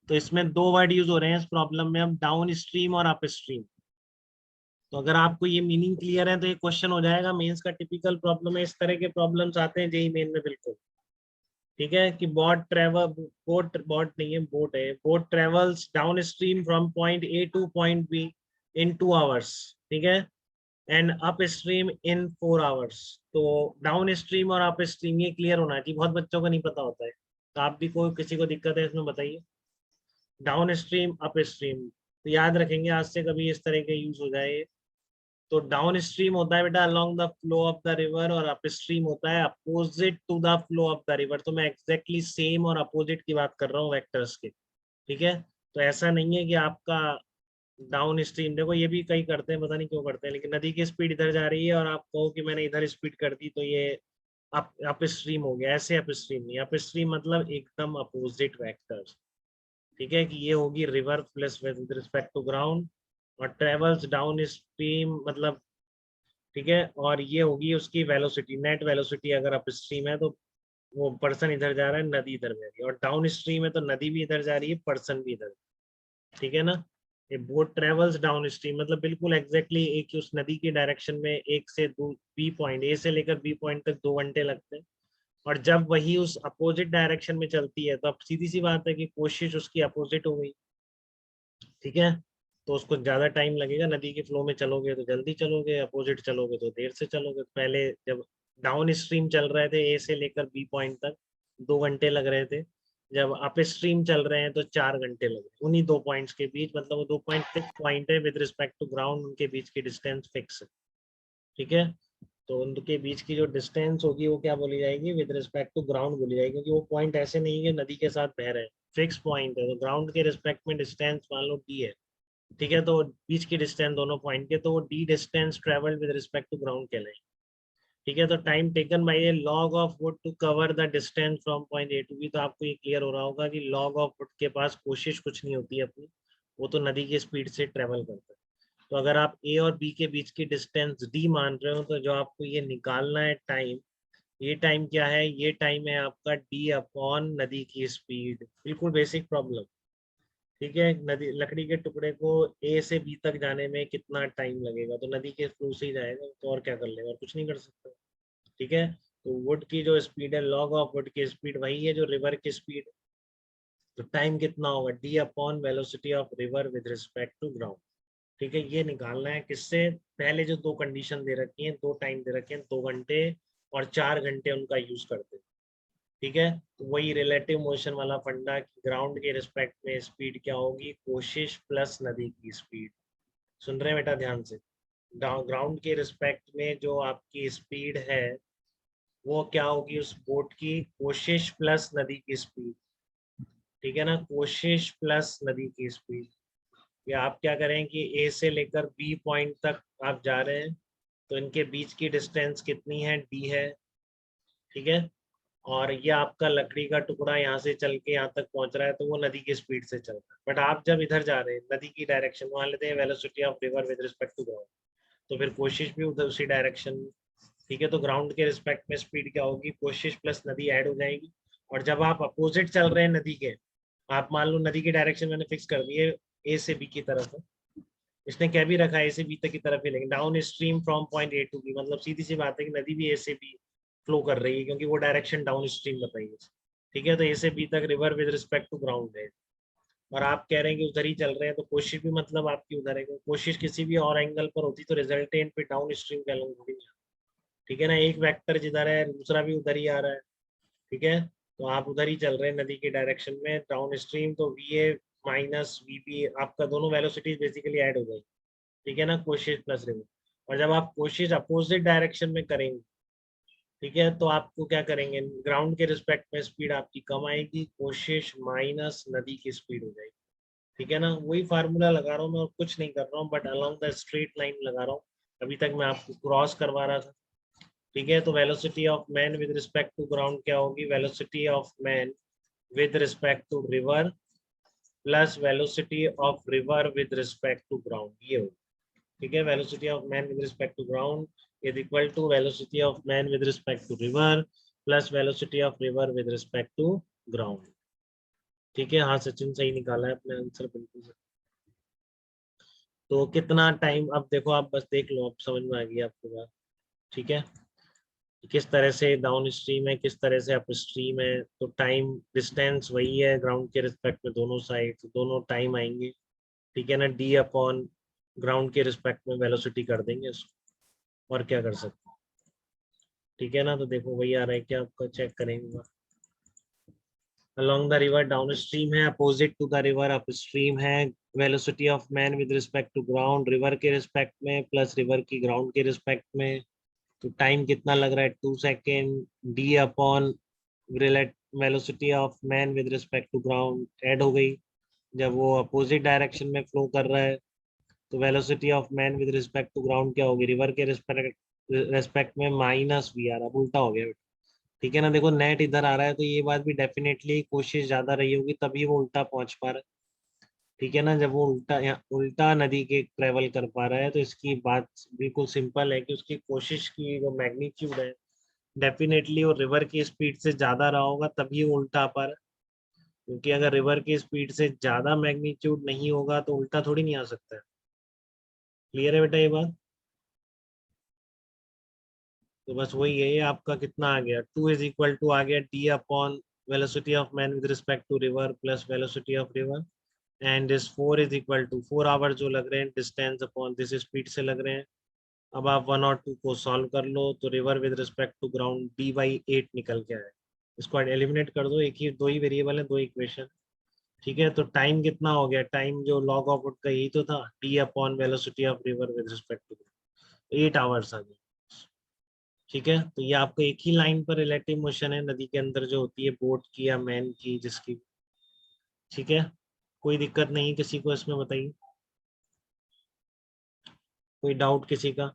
तो इसमें दो वर्ड यूज हो रहे हैं इस प्रॉब्लम में, अब डाउन स्ट्रीम और अप स्ट्रीम। तो अगर आपको ये मीनिंग क्लियर है तो ये क्वेश्चन हो जाएगा। मेंस का टिपिकल प्रॉब्लम है, इस तरह के प्रॉब्लम्स आते हैं जेई मेन में बिल्कुल। ठीक है कि बोट नहीं है, बोट है, boat travels downstream from point A two point be in 2 hours. ठीक है, and up stream in 4 hours. तो डाउन स्ट्रीम और अप स्ट्रीम ये क्लियर होना चाहिए, बहुत बच्चों को नहीं पता होता है। तो आप भी कोई किसी को दिक्कत है इसमें बताइए। डाउन स्ट्रीम अप स्ट्रीम तो याद रखेंगे आज से, कभी इस तरह के यूज हो जाए। तो डाउन स्ट्रीम होता है बेटा along the flow of the river, और अप स्ट्रीम होता है opposite to the flow of the river. तो मैं एग्जैक्टली सेम और अपोजिट की बात कर रहा हूँ वेक्टर्स के। ठीक है, तो ऐसा नहीं है कि आपका डाउन स्ट्रीम, देखो ये भी कई करते हैं, पता नहीं क्यों करते हैं, लेकिन नदी की स्पीड इधर जा रही है और आप कहो कि मैंने इधर स्पीड कर दी तो ये अप स्ट्रीम हो गया। ऐसे अप स्ट्रीम नहीं, अप स्ट्रीम मतलब एकदम अपोजिट वेक्टर्स। ठीक है कि ये होगी river plus with respect to ground, और ट्रेवल्स डाउन स्ट्रीम मतलब, ठीक है, और ये होगी उसकी वेलोसिटी, नेट वेलोसिटी अगर अप स्ट्रीम है तो वो पर्सन इधर जा रहा है, नदी इधर जा रही है, और डाउन स्ट्रीम है तो नदी भी इधर जा रही है, पर्सन भी इधर। ठीक है ना। ये बोट ट्रेवल्स डाउन स्ट्रीम मतलब बिल्कुल एग्जैक्टली एक ही उस नदी की डायरेक्शन में, एक से दो बी पॉइंट, ए से लेकर बी पॉइंट तक 2 घंटे लगते हैं। और जब वही उस अपोजिट डायरेक्शन में चलती है तो अब सीधी सी बात है कि कोशिश उसकी अपोजिट हो गई। ठीक है, तो उसको ज्यादा टाइम लगेगा। नदी के फ्लो में चलोगे तो जल्दी चलोगे, अपोजिट चलोगे तो देर से चलोगे। पहले जब डाउन स्ट्रीम चल रहे थे ए से लेकर बी पॉइंट तक 2 घंटे लग रहे थे, जब अप स्ट्रीम चल रहे हैं तो 4 घंटे लग रहे हैं उन्हीं 2 पॉइंट्स के बीच। मतलब वो 2 पॉइंट फिक्स पॉइंट है विद रिस्पेक्ट टू ग्राउंड, उनके बीच की डिस्टेंस फिक्स है। ठीक है, तो उनके बीच की जो डिस्टेंस होगी वो क्या बोली जाएगी, विद रिस्पेक्ट टू ग्राउंड बोली जाएगी, क्योंकि वो पॉइंट ऐसे नहीं है नदी के साथ बह रहे हैं, फिक्स पॉइंट है। तो ग्राउंड के रिस्पेक्ट में डिस्टेंस मान लो डी है। ठीक है, तो बीच की डिस्टेंस दोनों पॉइंट के, तो वो the distance travel with respect to ground कहलाएगी। ठीक है, तो time taken by a log of wood to cover the distance from point A to B. तो आपको ये क्लियर हो रहा होगा कि लॉग ऑफ वुड के पास कोशिश कुछ नहीं होती है अपनी, वो तो नदी की स्पीड से ट्रेवल करता है। तो अगर आप ए और बी के बीच की डिस्टेंस डी मान रहे हो, तो जो आपको ये निकालना है टाइम, ये टाइम क्या है, ये टाइम है आपका डी अपॉन नदी की स्पीड। बिल्कुल बेसिक प्रॉब्लम। ठीक है, नदी लकड़ी के टुकड़े को ए से बी तक जाने में कितना टाइम लगेगा, तो नदी के फ्लो से ही जाएगा, तो और क्या कर लेगा, और कुछ नहीं कर सकता। ठीक है, तो वुड की जो स्पीड है, लॉग ऑफ वुड की स्पीड वही है जो रिवर की स्पीड है। तो टाइम कितना होगा, D upon velocity of river with respect to ground. ठीक है, ये निकालना है किससे, पहले जो दो कंडीशन दे रखी हैं, दो टाइम दे रखे हैं, 2 घंटे और 4 घंटे उनका यूज करते हैं। ठीक है, तो वही रिलेटिव मोशन वाला फंडा कि ग्राउंड के रिस्पेक्ट में स्पीड क्या होगी, कोशिश प्लस नदी की स्पीड। सुन रहे हैं बेटा ध्यान से, ग्राउंड के रिस्पेक्ट में जो आपकी स्पीड है वो क्या होगी, उस बोट की कोशिश प्लस नदी की स्पीड। ठीक है ना, कोशिश प्लस नदी की स्पीड। या आप क्या करें कि ए से लेकर बी पॉइंट तक आप जा रहे हैं, तो इनके बीच की डिस्टेंस कितनी है, डी है। ठीक है, और ये आपका लकड़ी का टुकड़ा यहाँ से चल के यहाँ तक पहुंच रहा है, तो वो नदी की स्पीड से चल रहा है। बट आप जब इधर जा रहे हैं नदी की डायरेक्शन, मान लेते हैं velocity of river with respect to ground, तो फिर कोशिश भी उधर उसी डायरेक्शन में। ठीक है, तो ग्राउंड के रिस्पेक्ट में स्पीड क्या होगी, कोशिश प्लस नदी ऐड हो जाएगी। और जब आप अपोजिट चल रहे हैं नदी के, आप मान लो नदी की डायरेक्शन मैंने फिक्स कर दी है ए से बी की तरफ है, इसने क्या भी रखा है ए से बी तक की तरफ ही, लेकिन downstream from point A to B, मतलब सीधी सी बात है कि नदी भी ए से बी फ्लो कर रही है, क्योंकि वो डायरेक्शन डाउन स्ट्रीम बताइए। ठीक है, तो ए से बी तक river with respect to ground है, और आप कह रहे हैं कि उधर ही चल रहे हैं, तो कोशिश भी मतलब आपकी उधर है, कोशिश किसी भी और एंगल पर होती तो रिजल्टेंट पे डाउन स्ट्रीम का लॉन्ग थोड़ी नहीं। ठीक है ना, एक वेक्टर जिधर है दूसरा भी उधर ही आ रहा है। ठीक है, तो आप उधर ही चल रहे हैं नदी के डायरेक्शन में डाउन स्ट्रीम, तो V A minus V B आपका दोनों वेलोसिटीज बेसिकली ऐड हो गई। ठीक है ना, कोशिश प्लस रिवर। और जब आप कोशिश अपोजिट डायरेक्शन में करेंगे, ठीक है, तो आपको क्या करेंगे, ग्राउंड के रिस्पेक्ट में स्पीड आपकी कम आएगी, कोशिश माइनस नदी की स्पीड हो जाएगी। ठीक है ना, वही फार्मूला लगा रहा हूँ मैं और कुछ नहीं कर रहा हूँ, but along the straight line लगा रहा हूँ। अभी तक मैं आपको क्रॉस करवा रहा था। ठीक है, तो velocity of man with respect to ground क्या होगी, velocity of man with respect to river plus velocity of river with respect to ground, ये होगी। ठीक है, velocity of man with respect to ground is equal to velocity of man with respect to river plus velocity of river with respect to ground. ठीक है, हाँ सचिन सही निकाला है अपने आंसर बिल्कुल सही। तो कितना टाइम, अब देखो आप बस देख लो, अब समझ में आ गई आपको बात। ठीक है, किस तरह से डाउन स्ट्रीम है, किस तरह से अप स्ट्रीम है। तो टाइम डिस्टेंस वही है ग्राउंड के रिस्पेक्ट में, दोनों साइड दोनों टाइम आएंगे। ठीक है ना, डी अपॉन ग्राउंड के रिस्पेक्ट में वेलोसिटी कर देंगे उसको, और क्या कर सकते हैं। ठीक है ना, तो देखो वही आ रहा है क्या आपका, चेक करेंगे। along the river downstream है, opposite to the river upstream है, velocity of man with respect to ground river के रिस्पेक्ट में प्लस रिवर की ग्राउंड के रिस्पेक्ट में। तो टाइम कितना लग रहा है, 2 second. D upon velocity of man with respect to ground add हो गई, जब वो अपोजिट डायरेक्शन में फ्लो कर रहा है। तो velocity of man with respect to ground क्या होगी, रिवर के रिस्पेक्ट में माइनस वी आर, अब उल्टा हो गया। ठीक है ना, देखो नेट इधर आ रहा है, तो ये बात भी डेफिनेटली कोशिश ज्यादा रही होगी तभी वो उल्टा पहुंच पा रहा है। ठीक है ना, जब वो उल्टा नदी के ट्रेवल कर पा रहा है, तो इसकी बात बिल्कुल सिंपल है कि उसकी कोशिश की जो मैग्नीट्यूड है डेफिनेटली वो रिवर की स्पीड से ज्यादा रहा होगा, तभी वो उल्टा आ पा रहा है। क्योंकि अगर रिवर की स्पीड से ज्यादा मैग्नीट्यूड नहीं होगा तो उल्टा थोड़ी नहीं आ सकता है। क्लियर है बेटा ये बात। तो बस वही है, ये आपका कितना आ गया, 2 = आ गया D upon velocity of man with respect to river plus velocity of river. And this 4 = 4 hour जो लग रहे हैं डिस्टेंस अपॉन दिस स्पीड से लग रहे हैं। अब आप 1 और 2 को सॉल्व कर लो, तो river with respect to ground d/8 निकल के आए। इसको एलिमिनेट कर दो, एक ही दो ही वेरिएबल है, दो इक्वेशन। ठीक है, तो टाइम कितना हो गया, टाइम जो लॉग ऑफ वुड का यही तो था, the upon velocity of river with respect to 8 hours आ गए। ठीक है, तो ये आपको एक ही लाइन पर रिलेटिव मोशन है नदी के अंदर जो होती है, बोट की या मैन की, जिसकी। ठीक है, कोई दिक्कत नहीं किसी को इसमें, बताइए कोई डाउट किसी का।